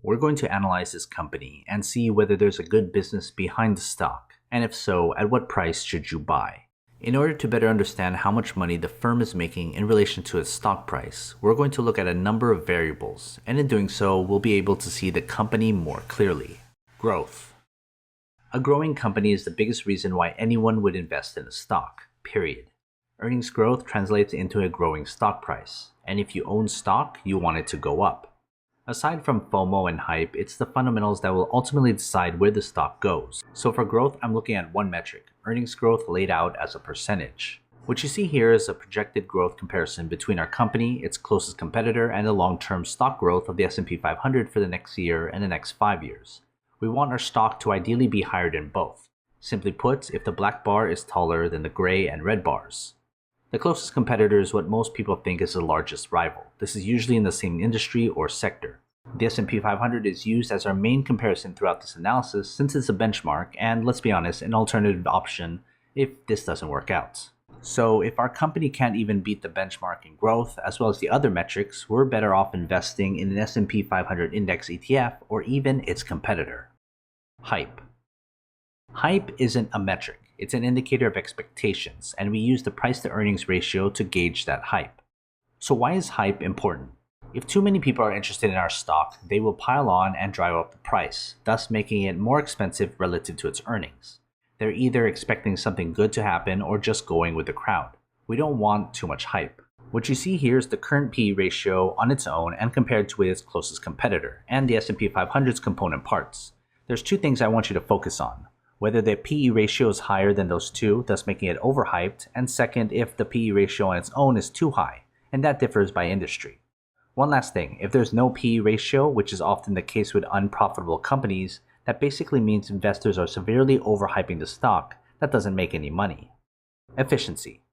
We're going to analyze this company and see whether there's a good business behind the stock, and if so, at what price should you buy. In order to better understand how much money the firm is making in relation to its stock price, we're going to look at a number of variables, and in doing so, we'll be able to see the company more clearly. Growth. A growing company is the biggest reason why anyone would invest in a stock, period. Earnings growth translates into a growing stock price, and if you own stock, you want it to go up. Aside from FOMO and hype, it's the fundamentals that will ultimately decide where the stock goes. So for growth, I'm looking at one metric, earnings growth laid out as a percentage. What you see here is a projected growth comparison between our company, its closest competitor, and the long-term stock growth of the S&P 500 for the next year and the next 5 years. We want our stock to ideally be higher than both. Simply put, if the black bar is taller than the gray and red bars. The closest competitor is what most people think is the largest rival. This is usually in the same industry or sector. The S&P 500 is used as our main comparison throughout this analysis since it's a benchmark and, let's be honest, an alternative option if this doesn't work out. So if our company can't even beat the benchmark in growth as well as the other metrics, we're better off investing in an S&P 500 index ETF or even its competitor. Hype. Hype isn't a metric. It's an indicator of expectations, and we use the price-to-earnings ratio to gauge that hype. So why is hype important? If too many people are interested in our stock, they will pile on and drive up the price, thus making it more expensive relative to its earnings. They're either expecting something good to happen or just going with the crowd. We don't want too much hype. What you see here is the current PE ratio on its own and compared to its closest competitor, and the S&P 500's component parts. There's two things I want you to focus on. Whether the PE ratio is higher than those two, thus making it overhyped, and second, if the PE ratio on its own is too high, and that differs by industry. One last thing, if there's no PE ratio, which is often the case with unprofitable companies, that basically means investors are severely overhyping the stock that doesn't make any money. Efficiency.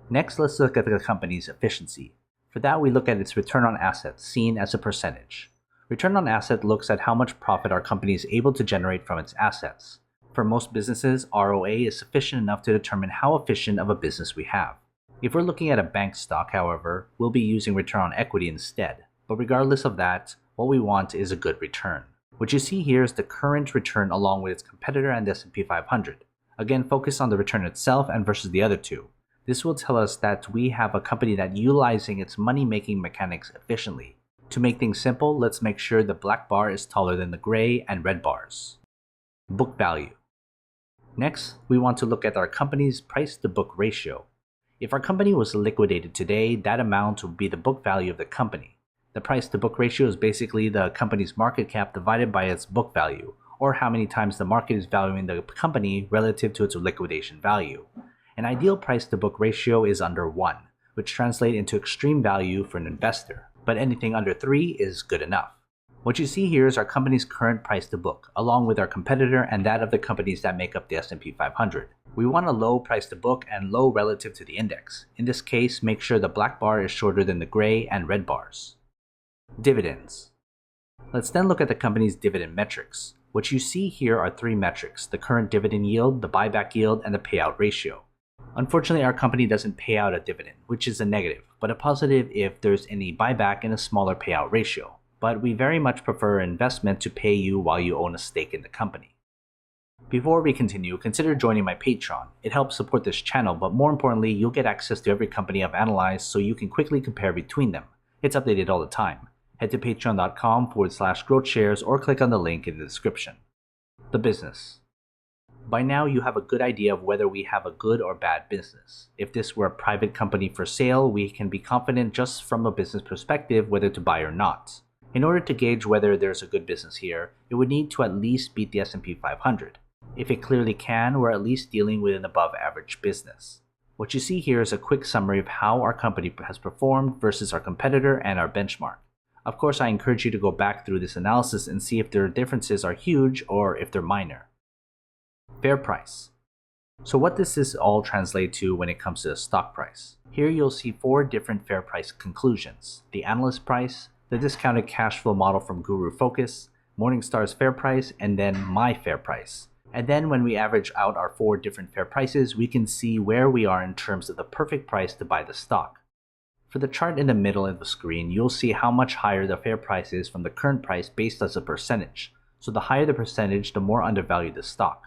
Next, let's look at the company's efficiency. For that, we look at its return on assets, seen as a percentage. Return on asset looks at how much profit our company is able to generate from its assets. For most businesses, ROA is sufficient enough to determine how efficient of a business we have. If we're looking at a bank stock, however, we'll be using return on equity instead. But regardless of that, what we want is a good return. What you see here is the current return along with its competitor and the S&P 500. Again, focus on the return itself and versus the other two. This will tell us that we have a company that's utilizing its money-making mechanics efficiently. To make things simple, let's make sure the black bar is taller than the gray and red bars. Book value. Next, we want to look at our company's price-to-book ratio. If our company was liquidated today, that amount would be the book value of the company. The price-to-book ratio is basically the company's market cap divided by its book value, or how many times the market is valuing the company relative to its liquidation value. An ideal price-to-book ratio is under 1, which translates into extreme value for an investor, but anything under 3 is good enough. What you see here is our company's current price to book, along with our competitor and that of the companies that make up the S&P 500. We want a low price to book and low relative to the index. In this case, make sure the black bar is shorter than the gray and red bars. Dividends. Let's then look at the company's dividend metrics. What you see here are 3 metrics: the current dividend yield, the buyback yield, and the payout ratio. Unfortunately, our company doesn't pay out a dividend, which is a negative, but a positive if there's any buyback and a smaller payout ratio. But we very much prefer an investment to pay you while you own a stake in the company. Before we continue, consider joining my Patreon. It helps support this channel, but more importantly, you'll get access to every company I've analyzed so you can quickly compare between them. It's updated all the time. Head to patreon.com/GrowthShares or click on the link in the description. The business. By now, you have a good idea of whether we have a good or bad business. If this were a private company for sale, we can be confident just from a business perspective whether to buy or not. In order to gauge whether there's a good business here, it would need to at least beat the S&P 500. If it clearly can, we're at least dealing with an above-average business. What you see here is a quick summary of how our company has performed versus our competitor and our benchmark. Of course, I encourage you to go back through this analysis and see if their differences are huge or if they're minor. Fair price. So what does this all translate to when it comes to the stock price? Here you'll see 4 different fair price conclusions: the analyst price, the discounted cash flow model from Guru Focus, Morningstar's fair price, and then my fair price. And then when we average out our 4 different fair prices, we can see where we are in terms of the perfect price to buy the stock. For the chart in the middle of the screen, you'll see how much higher the fair price is from the current price based as a percentage. So the higher the percentage, the more undervalued the stock.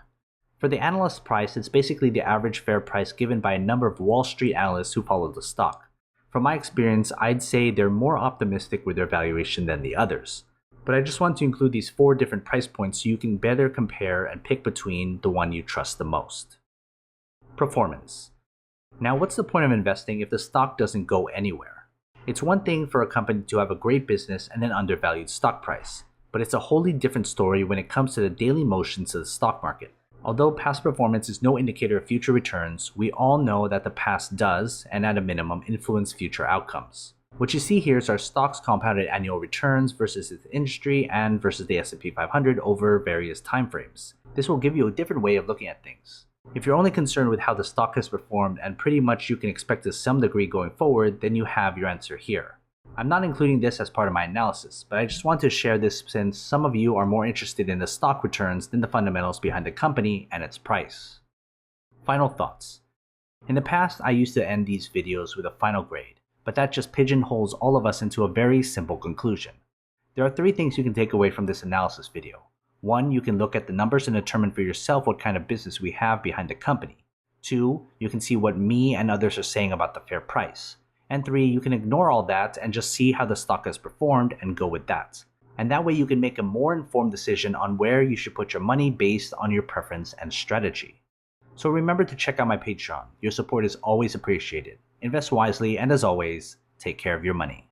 For the analyst price, it's basically the average fair price given by a number of Wall Street analysts who follow the stock. From my experience, I'd say they're more optimistic with their valuation than the others. But I just want to include these 4 different price points so you can better compare and pick between the one you trust the most. Performance. Now, what's the point of investing if the stock doesn't go anywhere? It's one thing for a company to have a great business and an undervalued stock price, but it's a wholly different story when it comes to the daily motions of the stock market. Although past performance is no indicator of future returns, we all know that the past does, and at a minimum, influence future outcomes. What you see here is our stock's compounded annual returns versus its industry and versus the S&P 500 over various timeframes. This will give you a different way of looking at things. If you're only concerned with how the stock has performed and pretty much you can expect to some degree going forward, then you have your answer here. I'm not including this as part of my analysis, but I just want to share this since some of you are more interested in the stock returns than the fundamentals behind the company and its price. Final thoughts. In the past, I used to end these videos with a final grade, but that just pigeonholes all of us into a very simple conclusion. There are 3 things you can take away from this analysis video. 1, you can look at the numbers and determine for yourself what kind of business we have behind the company. 2, you can see what me and others are saying about the fair price. And 3, you can ignore all that and just see how the stock has performed and go with that. And that way you can make a more informed decision on where you should put your money based on your preference and strategy. So remember to check out my Patreon. Your support is always appreciated. Invest wisely, and as always, take care of your money.